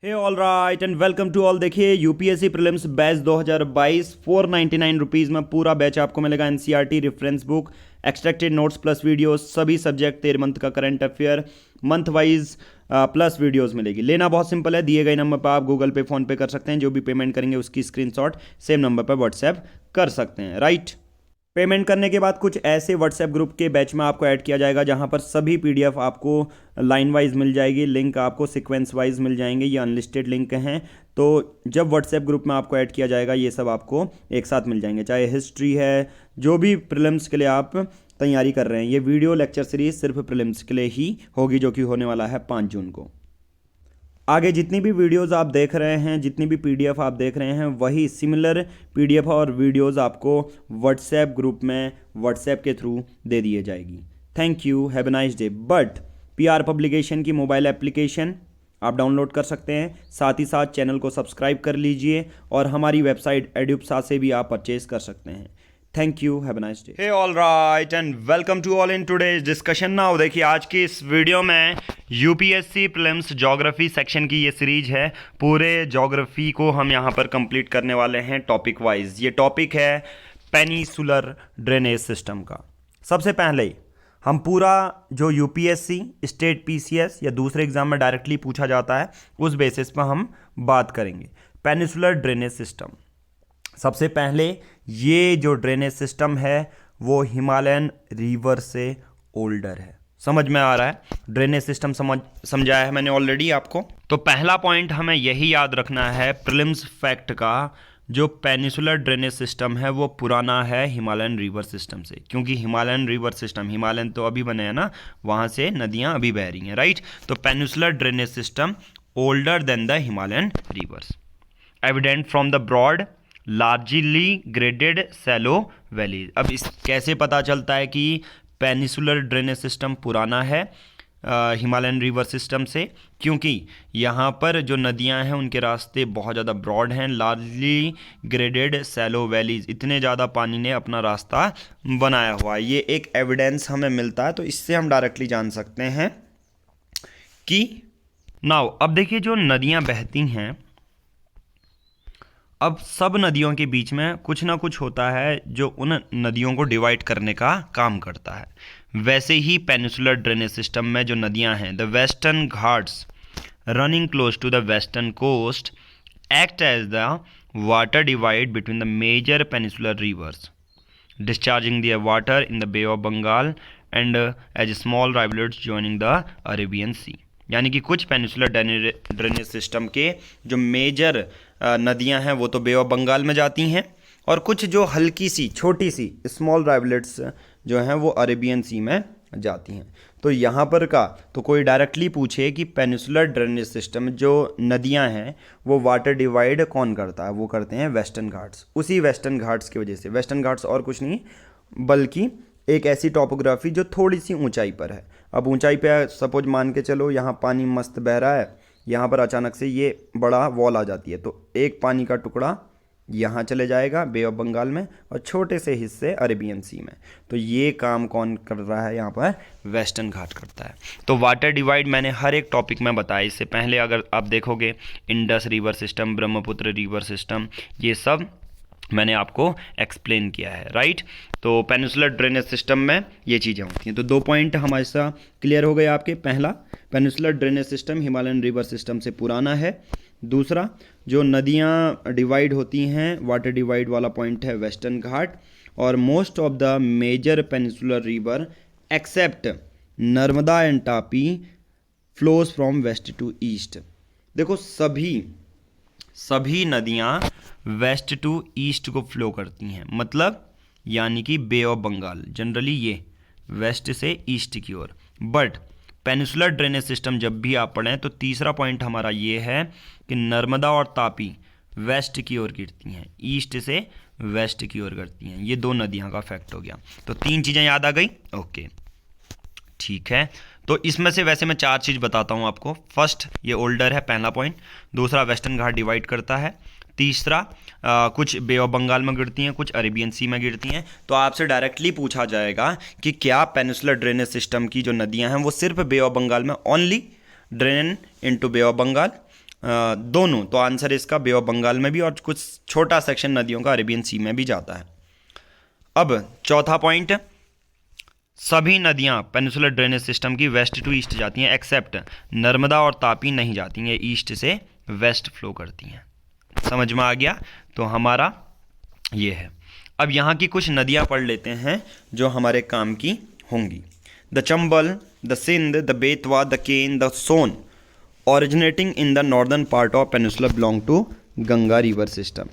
Hey all right and welcome to all. देखिए UPSC prelims batch 2022 ₹499 में पूरा batch आपको मिलेगा। NCERT reference book, extracted notes plus videos, सभी सब्जेक्ट 13 मंथ का current affair month wise plus videos मिलेगी। लेना बहुत सिंपल है, दिए गए नंबर पर आप गूगल पे फोन पे कर सकते हैं। जो भी पेमेंट करेंगे उसकी स्क्रीनशॉट सेम नंबर पर व्हाट्सएप कर सकते हैं। राइट, पेमेंट करने के बाद कुछ ऐसे व्हाट्सएप ग्रुप के बैच में आपको ऐड किया जाएगा जहां पर सभी पीडीएफ आपको लाइन वाइज मिल जाएगी, लिंक आपको सीक्वेंस वाइज मिल जाएंगे। ये अनलिस्टेड लिंक हैं, तो जब व्हाट्सएप ग्रुप में आपको ऐड किया जाएगा ये सब आपको एक साथ मिल जाएंगे। चाहे हिस्ट्री है, जो भी प्रीलिम्स के लिए आप तैयारी कर रहे हैं, ये वीडियो लेक्चर सीरीज सिर्फ प्रीलिम्स के लिए ही होगी, जो कि होने वाला है 5 जून को। आगे जितनी भी वीडियोस आप देख रहे हैं, जितनी भी पीडीएफ आप देख रहे हैं, वही सिमिलर पीडीएफ और वीडियोस आपको व्हाट्सएप ग्रुप में व्हाट्सएप के थ्रू दे दिए जाएगी। Thank you, have a nice day. But PR publication की मोबाइल एप्लीकेशन आप डाउनलोड कर सकते हैं, साथ ही साथ चैनल को सब्सक्राइब कर लीजिए और हमारी वेबसाइट एड्यूप्सा से भी आप परचेज कर सकते हैं। Thank you, have a nice day. Hey all right and welcome to all in today's discussion. Now देखिए आज की इस वीडियो में यूपीएससी प्रीलिम्स ज्योग्राफी सेक्शन की ये सीरीज है। पूरे ज्योग्राफी को हम यहाँ पर कंप्लीट करने वाले हैं टॉपिक वाइज। ये टॉपिक है पेनिसुलर ड्रेनेज सिस्टम का। सबसे पहले हम पूरा जो यूपीएससी, स्टेट पीसीएस या दूसरे एग्जाम में डायरेक्टली पूछा जाता है उस बेसिस पर हम बात करेंगे। पेनिसुलर ड्रेनेज सिस्टम, सबसे पहले ये जो ड्रेनेज सिस्टम है वो हिमालयन रिवर से ओल्डर है। समझ में आ रहा है? ड्रेनेज सिस्टम समझाया है मैंने ऑलरेडी आपको। तो पहला पॉइंट हमें यही याद रखना है प्रीलिम्स फैक्ट का, जो पेनिसुलर ड्रेनेज सिस्टम है वो पुराना है हिमालयन रिवर सिस्टम से, क्योंकि हिमालयन रिवर सिस्टम, हिमालयन तो अभी बने हैं ना, वहाँ से नदियाँ अभी बह रही हैं। राइट, तो peninsular drainage system older than the Himalayan rivers, evident from the broad largely graded shallow valleys. अब इस कैसे पता चलता है कि पेनिसुलर ड्रेनेज सिस्टम पुराना है हिमालयन रिवर सिस्टम से? क्योंकि यहाँ पर जो नदियाँ हैं उनके रास्ते बहुत ज़्यादा ब्रॉड हैं, लार्जली ग्रेडेड सैलो वैलीज, इतने ज़्यादा पानी ने अपना रास्ता बनाया हुआ है। ये एक एविडेंस हमें मिलता है, तो इससे हम डायरेक्टली जान सकते हैं कि नाउ अब देखिए जो नदियाँ बहती हैं, अब सब नदियों के बीच में कुछ ना कुछ होता है जो उन नदियों को डिवाइड करने का काम करता है। वैसे ही पेनिसुलर ड्रेनेज सिस्टम में जो नदियां हैं, the Western Ghats running close to the western coast act as the water divide between the major peninsular rivers, discharging the water in the Bay of Bengal and as small rivulets joining the Arabian Sea. यानी कि कुछ peninsular drainage system के जो major नदियां हैं वो तो बे of Bengal में जाती हैं, और कुछ जो हल्की सी छोटी सी स्मॉल राइवलेट्स जो हैं वो अरेबियन सी में जाती हैं। तो यहाँ पर का तो कोई डायरेक्टली पूछे कि पेनिसुलर ड्रेनेज सिस्टम जो नदियाँ हैं वो वाटर डिवाइड कौन करता है, वो करते हैं वेस्टर्न घाट्स। उसी वेस्टर्न घाट्स की वजह से, वेस्टर्न घाट्स और कुछ नहीं बल्कि एक ऐसी टॉपोग्राफी जो थोड़ी सी ऊंचाई पर है। अब ऊंचाई पे सपोज मान के चलो यहाँ पानी मस्त बह रहा है, यहाँ पर अचानक से ये बड़ा वॉल आ जाती है, तो एक पानी का टुकड़ा यहाँ चले जाएगा बे ऑफ बंगाल में और छोटे से हिस्से अरेबियन सी में। तो ये काम कौन कर रहा है यहाँ पर? वेस्टर्न घाट करता है। तो वाटर डिवाइड मैंने हर एक टॉपिक में बताया। इससे पहले अगर आप देखोगे Indus river system, Brahmaputra river system, ये सब मैंने आपको एक्सप्लेन किया है। राइट, तो पेनिसुलर ड्रेनेज सिस्टम में ये चीज़ें होती हैं। तो 2 पॉइंट हमारे साथ क्लियर हो गए आपके। पहला, peninsular drainage system Himalayan river system से पुराना है। दूसरा, जो नदियाँ डिवाइड होती हैं, वाटर डिवाइड वाला पॉइंट है वेस्टर्न घाट। और most of the major peninsular river except Narmada and Tapi flows from west to east. देखो सभी नदियाँ वेस्ट टू ईस्ट को फ्लो करती हैं, मतलब यानी कि बे ऑफ बंगाल जनरली ये वेस्ट से ईस्ट की ओर। बट पेनिसुलर ड्रेनेज सिस्टम जब भी आप पढ़ें तो तीसरा पॉइंट हमारा ये है कि नर्मदा और तापी वेस्ट की ओर गिरती हैं, ईस्ट से वेस्ट की ओर गिरती हैं। ये 2 नदियाँ का फैक्ट हो गया। तो 3 चीज़ें याद आ गई? ओके, ठीक है। तो इसमें से वैसे मैं 4 चीज़ बताता हूँ आपको। फर्स्ट, ये ओल्डर है, पहला पॉइंट। दूसरा, वेस्टर्न घाट डिवाइड करता है। तीसरा, कुछ बे ऑफ बंगाल में गिरती हैं, कुछ अरेबियन सी में गिरती हैं। तो आपसे डायरेक्टली पूछा जाएगा कि क्या पेनिसुलर ड्रेनेज सिस्टम की जो नदियां हैं वो सिर्फ बे ऑफ बंगाल में only drain into bay of Bengal, दोनों, तो आंसर इसका बे ऑफ बंगाल में भी और कुछ छोटा सेक्शन नदियों का अरेबियन सी में भी जाता है। अब चौथा पॉइंट, सभी नदियां पेनिसुलर ड्रेनेज सिस्टम की वेस्ट टू ईस्ट जाती हैं, एक्सेप्ट नर्मदा और तापी नहीं जाती हैं, ईस्ट से वेस्ट फ्लो करती हैं। समझ में आ गया? तो हमारा ये है। अब यहाँ की कुछ नदियाँ पढ़ लेते हैं जो हमारे काम की होंगी। The Chambal, the Sindh, the Betwa, the Ken, the Son originating in the northern part of peninsular belong to Ganga river system.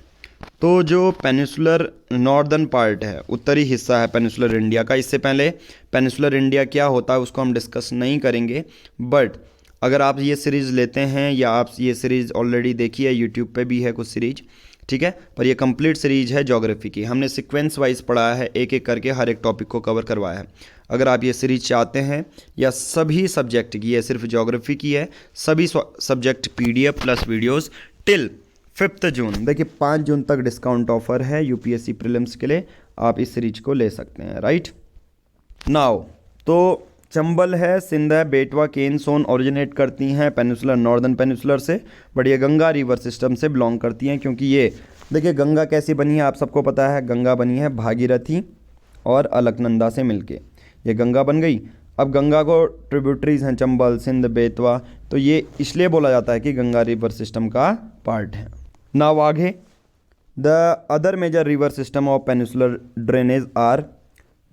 तो जो पेनिसुलर नॉर्दर्न पार्ट है, उत्तरी हिस्सा है पेनिसुलर इंडिया का, इससे पहले पेनिसुलर इंडिया क्या होता है उसको हम डिस्कस नहीं करेंगे, बट अगर आप ये सीरीज़ लेते हैं या आप ये सीरीज़ ऑलरेडी देखी है, यूट्यूब पे भी है कुछ सीरीज, ठीक है, पर ये कंप्लीट सीरीज है ज्योग्राफी की, हमने सीक्वेंस वाइज पढ़ा है, एक एक करके हर एक टॉपिक को कवर करवाया है। अगर आप ये सीरीज चाहते हैं या सभी सब्जेक्ट की है, सिर्फ ज्योग्राफी की है, सभी subject PDF plus videos till 5 जून, देखिए 5 जून तक डिस्काउंट ऑफर है यूपीएससी प्रीलिम्स के लिए, आप इस सीरीज को ले सकते हैं। राइट नाउ, तो चंबल है, सिंध है, बेटवा, केन, सोन ओरिजिनेट करती हैं पेनिसुलर नॉर्दर्न पेनिसुलर से, बट ये गंगा रिवर सिस्टम से बिलोंग करती हैं, क्योंकि ये देखिए गंगा कैसी बनी है आप सबको पता है, गंगा बनी है भागीरथी और अलकनंदा से मिलके, ये गंगा बन गई। अब गंगा को ट्रिब्यूटरीज हैं चंबल, सिंध, बेतवा, तो ये इसलिए बोला जाता है कि गंगा रिवर सिस्टम का पार्ट है। नाउ आगे, the other major river system of peninsular drainage are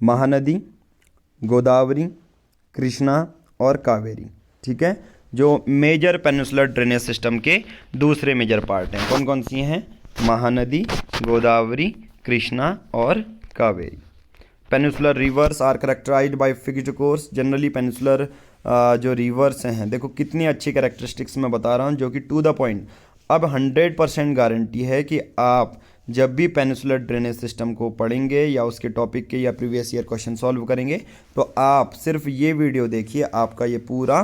Mahanadi, Godavari, Krishna और कावेरी, ठीक है, जो मेजर पेनिसुलर ड्रेनेज सिस्टम के दूसरे मेजर पार्ट हैं। कौन कौन सी हैं? महानदी, गोदावरी, कृष्णा और Kaveri. Peninsular rivers are characterized by fixed course, generally peninsular जो रिवर्स हैं, देखो कितनी अच्छी कैरेक्टरिस्टिक्स मैं बता रहा हूँ जो कि टू द पॉइंट। अब 100% गारंटी है कि आप जब भी पेनिसुलर ड्रेनेज सिस्टम को पढ़ेंगे या उसके टॉपिक के या प्रीवियस ईयर क्वेश्चन सॉल्व करेंगे, तो आप सिर्फ ये वीडियो देखिए, आपका ये पूरा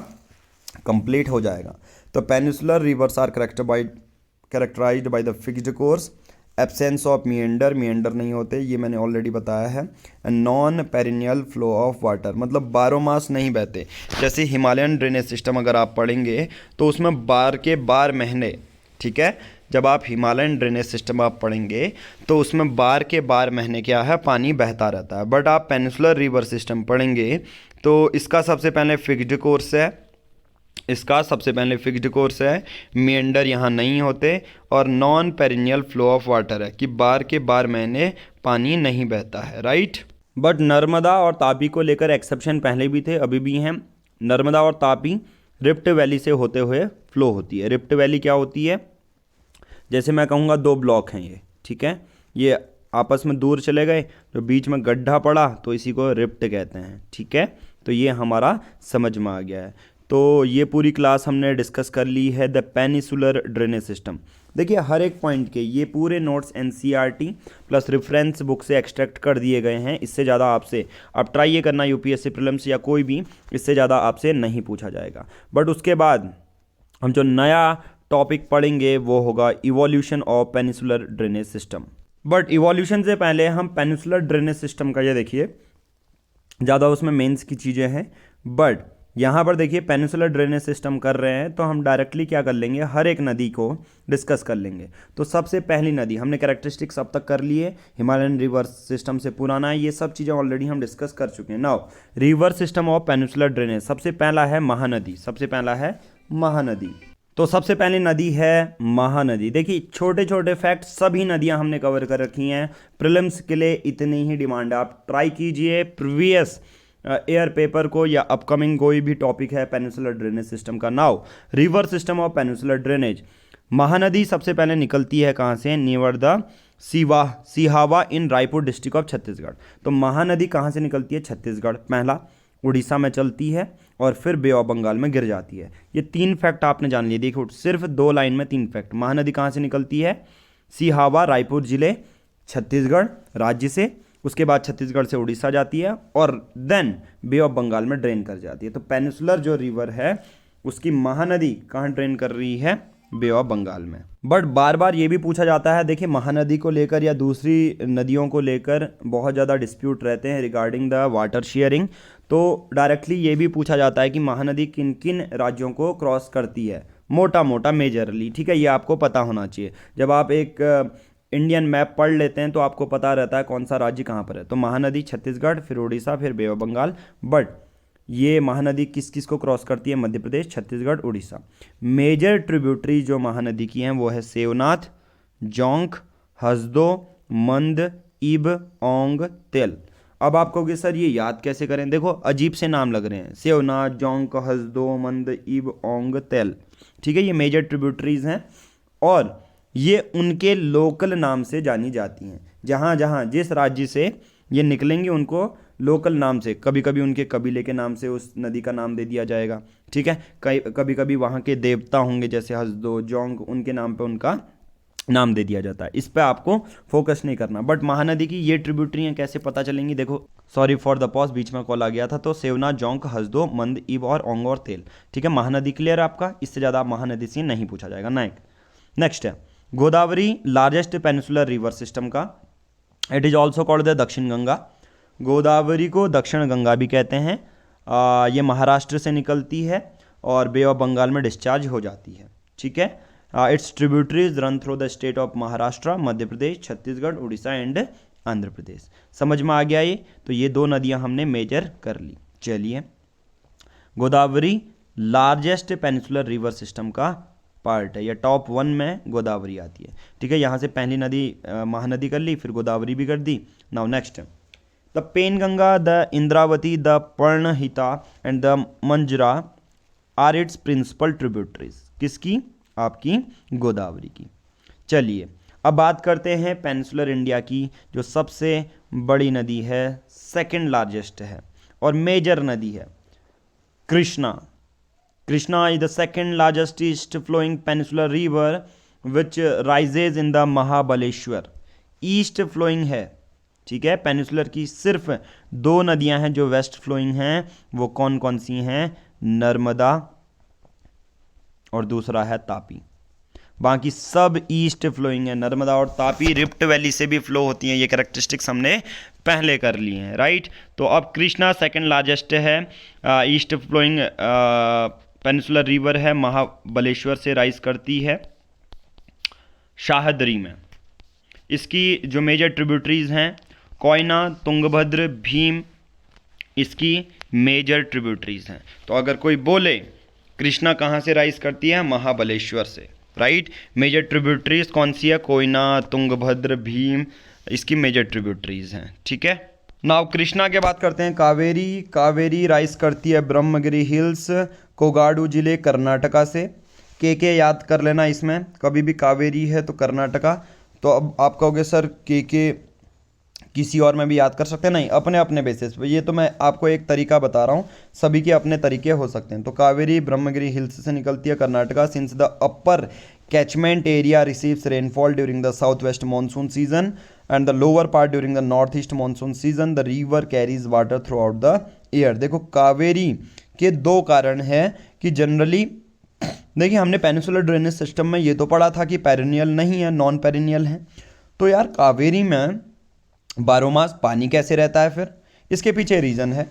कंप्लीट हो जाएगा। तो peninsular rivers are characterized by the fixed course, absence of meander, meander नहीं होते, ये मैंने ऑलरेडी बताया है, non perennial flow of water, मतलब 12 मास नहीं बहते। जैसे हिमालयन ड्रेनेज सिस्टम अगर आप पढ़ेंगे तो उसमें 12 के 12 महीने, ठीक है, जब आप हिमालयन ड्रेनेज सिस्टम आप पढ़ेंगे तो उसमें 12 के 12 महीने क्या है, पानी बहता रहता है। बट आप पेनिसुलर रिवर सिस्टम पढ़ेंगे तो इसका सबसे पहले फिक्स्ड कोर्स है, इसका सबसे पहले फिक्स्ड कोर्स है, मिएंडर यहाँ नहीं होते, और non perennial flow of water है कि 12 के 12 महीने पानी नहीं बहता है। राइट, बट नर्मदा और तापी को लेकर एक्सेप्शन पहले भी थे, अभी भी हैं। नर्मदा और तापी रिफ्ट वैली से होते हुए फ्लो होती है। रिफ्ट वैली क्या होती है? जैसे मैं कहूँगा 2 ब्लॉक हैं ये, ठीक है, ये आपस में दूर चले गए तो बीच में गड्ढा पड़ा तो इसी को रिफ्ट कहते हैं, ठीक है, तो ये हमारा समझ में आ गया है। तो ये पूरी क्लास हमने डिस्कस कर ली है द पेनिसुलर ड्रेनेज सिस्टम। देखिए हर एक पॉइंट के ये पूरे notes NCERT plus reference book से एक्सट्रैक्ट कर दिए गए हैं, इससे ज़्यादा आपसे आप ट्राई ये करना यूपीएससी प्रीलिम्स या कोई भी, इससे ज़्यादा आपसे नहीं पूछा जाएगा। बट उसके बाद हम जो नया टॉपिक पढ़ेंगे वो होगा evolution of peninsular drainage system. But evolution से पहले हम पेनिसुलर ड्रेनेज सिस्टम का ये देखिए, ज़्यादा उसमें मेंस की चीज़ें हैं, बट यहाँ पर देखिए पेनिसुलर ड्रेनेज सिस्टम कर रहे हैं तो हम डायरेक्टली क्या कर लेंगे, हर एक नदी को डिस्कस कर लेंगे। तो सबसे पहली नदी हमने कैरेक्टरिस्टिक्स अब तक कर लिए, हिमालयन रिवर सिस्टम से पुराना है, ये सब चीज़ें ऑलरेडी हम डिस्कस कर चुके हैं। Now river system of peninsular drainage, सबसे पहला है महानदी, सबसे पहला है महानदी। तो सबसे पहली नदी है महानदी। देखिए छोटे छोटे फैक्ट, सभी नदियां हमने कवर कर रखी हैं, प्रीलिम्स के लिए इतनी ही डिमांड है। आप ट्राई कीजिए प्रीवियस एयर पेपर को या अपकमिंग कोई भी टॉपिक है पेनिसुलर ड्रेनेज सिस्टम का। Now river system of peninsular drainage, Mahanadi सबसे पहले निकलती है कहाँ से, near the Sihawa in Raipur district of Chhattisgarh. तो महानदी कहाँ से निकलती है, छत्तीसगढ़ पहला, उड़ीसा में चलती है और फिर बे ऑफ बंगाल में गिर जाती है। ये 3 फैक्ट आपने जान लिए। देखो सिर्फ 2 लाइन में 3 फैक्ट। महानदी कहाँ से निकलती है, सिहावा रायपुर जिले छत्तीसगढ़ राज्य से, उसके बाद छत्तीसगढ़ से उड़ीसा जाती है और देन बे ऑफ बंगाल में ड्रेन कर जाती है। तो पेनिसुलर जो रिवर है उसकी महानदी कहाँ ड्रेन कर रही है, बे ऑफ बंगाल में। बट बार बार ये भी पूछा जाता है, देखिए महानदी को लेकर या दूसरी नदियों को लेकर बहुत ज़्यादा डिस्प्यूट रहते हैं रिगार्डिंग द वाटर शेयरिंग। तो डायरेक्टली ये भी पूछा जाता है कि महानदी किन किन राज्यों को क्रॉस करती है, मोटा मोटा मेजरली, ठीक है, ये आपको पता होना चाहिए। जब आप एक इंडियन मैप पढ़ लेते हैं तो आपको पता रहता है कौन सा राज्य कहाँ पर है। तो महानदी छत्तीसगढ़, फिर उड़ीसा, फिर बे ऑफ बंगाल। बट ये महानदी किस किस को क्रॉस करती है? मध्य प्रदेश, छत्तीसगढ़, उड़ीसा। मेजर ट्रिब्यूटरी जो महानदी की हैं वो है सेवनाथ, जोंक, हसदो, मंद, इब, ओंग, तेल। अब आप कहोगे सर ये याद कैसे करें? देखो अजीब से नाम लग रहे हैं, सेवनाथ, जोंक, हसदो, मंद, इब, ओंग, तेल, ठीक है, ये मेजर ट्रिब्यूटरीज हैं और ये उनके लोकल नाम से जानी जाती हैं। जहाँ जहाँ जिस राज्य से ये निकलेंगे उनको लोकल नाम से, कभी कभी उनके कबीले के नाम से उस नदी का नाम दे दिया जाएगा, ठीक है। कभी कभी वहाँ के देवता होंगे जैसे हसदो, जोंग, उनके नाम पे उनका नाम दे दिया जाता है। इस पे आपको फोकस नहीं करना। बट महानदी की ये ट्रिब्यूटरी कैसे पता चलेंगी? देखो, सॉरी फॉर द पॉज, बीच में कॉल आ गया था। तो सेवनाथ, जोंक, हसदो, मंद, इब और ओंग और तेल, ठीक है। महानदी क्लियर है आपका, इससे ज़्यादा आप महानदी से नहीं पूछा जाएगा। नेक्स्ट है Godavari, largest peninsular river system का। It is also called the Dakshin Ganga. Godavari को दक्षिण गंगा भी कहते हैं। ये महाराष्ट्र से निकलती है और बे ऑफ बंगाल में डिस्चार्ज हो जाती है, ठीक है। Its tributaries run through the state of Maharashtra, Madhya Pradesh, Chhattisgarh, Orissa and Andhra Pradesh. समझ में आ गया ये? तो ये दो नदियां हमने मेजर कर ली। चलिए, Godavari largest peninsular river system का पार्ट है, या टॉप 1 में गोदावरी आती है, ठीक है। यहाँ से पहली नदी महानदी कर ली, फिर गोदावरी भी कर दी। Now next, the Penganga, the Indravati, the Pranhita and the Manjra are its principal tributaries. किसकी? आपकी गोदावरी की। चलिए अब बात करते हैं पेनिसुलर इंडिया की, जो सबसे बड़ी नदी है, सेकंड लार्जेस्ट है और मेजर नदी है, Krishna. Krishna is the second largest east flowing peninsular river which rises in the Mahabaleshwar. East flowing है, ठीक है। पेनिसुलर की सिर्फ 2 नदियां हैं जो वेस्ट फ्लोइंग हैं, वो कौन कौन सी हैं? नर्मदा और दूसरा है तापी। बाकी सब ईस्ट फ्लोइंग है। नर्मदा और तापी रिफ्ट वैली से भी फ्लो होती हैं, ये कैरेक्टरिस्टिक्स हमने पहले कर लिए हैं, राइट। तो अब कृष्णा सेकंड लार्जेस्ट है, ईस्ट फ्लोइंग पेनिसुलर रिवर है, महाबलेश्वर से राइज करती है शाहदरी में। इसकी जो मेजर ट्रिब्यूटरीज हैं, कोयना, तुंगभद्र, भीम, इसकी मेजर ट्रिब्यूटरीज हैं। तो अगर कोई बोले कृष्णा कहाँ से राइज करती है? महाबलेश्वर से, राइट। मेजर ट्रिब्यूटरीज कौन सी है? कोयना, तुंगभद्र, भीम, इसकी मेजर ट्रिब्यूटरीज हैं, ठीक है। नाउ कृष्णा के बात करते हैं कावेरी। कावेरी राइज करती है ब्रह्मगिरी हिल्स, कोगाडू जिले, कर्नाटका से। के याद कर लेना, इसमें कभी भी कावेरी है तो कर्नाटका। तो अब आप कहोगे सर के किसी और में भी याद कर सकते हैं? नहीं, अपने अपने बेसिस पे। ये तो मैं आपको एक तरीका बता रहा हूँ, सभी के अपने तरीके हो सकते हैं। तो कावेरी ब्रह्मगिरी हिल्स से निकलती है Karnataka. Since the upper catchment area receives rainfall during the south west monsoon season and the lower part during the north east monsoon season, the river carries water through out the year. देखो कावेरी के 2 कारण हैं कि generally, देखिए हमने peninsular drainage system में ये तो पढ़ा था कि पेरिनियल नहीं है, नॉन पेरिनियल है। तो यार कावेरी में 12 मास पानी कैसे रहता है? फिर इसके पीछे रीज़न है।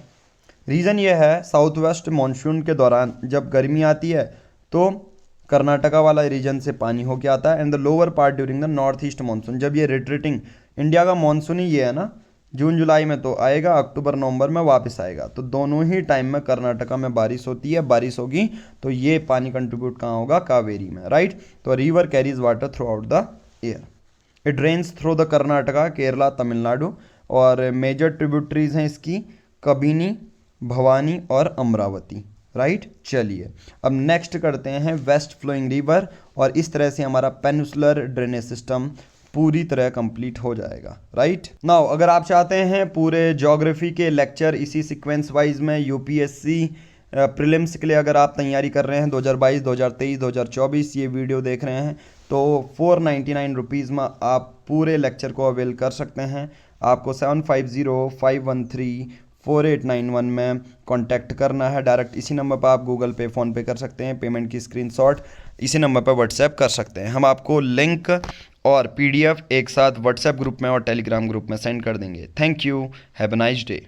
रीज़न ये है, साउथ वेस्ट मानसून के दौरान जब गर्मी आती है तो कर्नाटका वाला रीजन से पानी होके आता है, and the lower part during the north east monsoon. जब ये रिट्रीटिंग, इंडिया का मानसून ही ये है ना, जून जुलाई में तो आएगा, अक्टूबर नवंबर में वापस आएगा। तो दोनों ही टाइम में कर्नाटका में बारिश होती है। बारिश होगी तो ये पानी कंट्रीब्यूट कहाँ होगा? कावेरी में, राइट। तो river carries water through out the year. It drains through the Karnataka, Kerala, Tamil Nadu. और मेजर ट्रिब्यूटरीज हैं इसकी कबिनी, भवानी और अमरावती, राइट। चलिए अब नेक्स्ट करते हैं वेस्ट फ्लोइंग रिवर, और इस तरह से हमारा पेनिसुलर ड्रेनेज सिस्टम पूरी तरह कंप्लीट हो जाएगा, राइट। नाउ अगर आप चाहते हैं पूरे ज्योग्राफी के लेक्चर इसी सीक्वेंस वाइज में यूपीएससी प्रीलिम्स के लिए अगर आप तैयारी कर रहे हैं 2022, 2023, 2024, ये वीडियो देख रहे हैं, तो 499 रुपीज़ में आप पूरे लेक्चर को अवेल कर सकते हैं। आपको 7505134891 में कांटेक्ट करना है। डायरेक्ट इसी नंबर पर आप गूगल पे, फ़ोन पे कर सकते हैं। पेमेंट की स्क्रीनशॉट इसी नंबर पर व्हाट्सएप कर सकते हैं। हम आपको लिंक और PDF एक साथ व्हाट्सएप ग्रुप में और टेलीग्राम ग्रुप में सेंड कर देंगे। Thank you, have a nice day.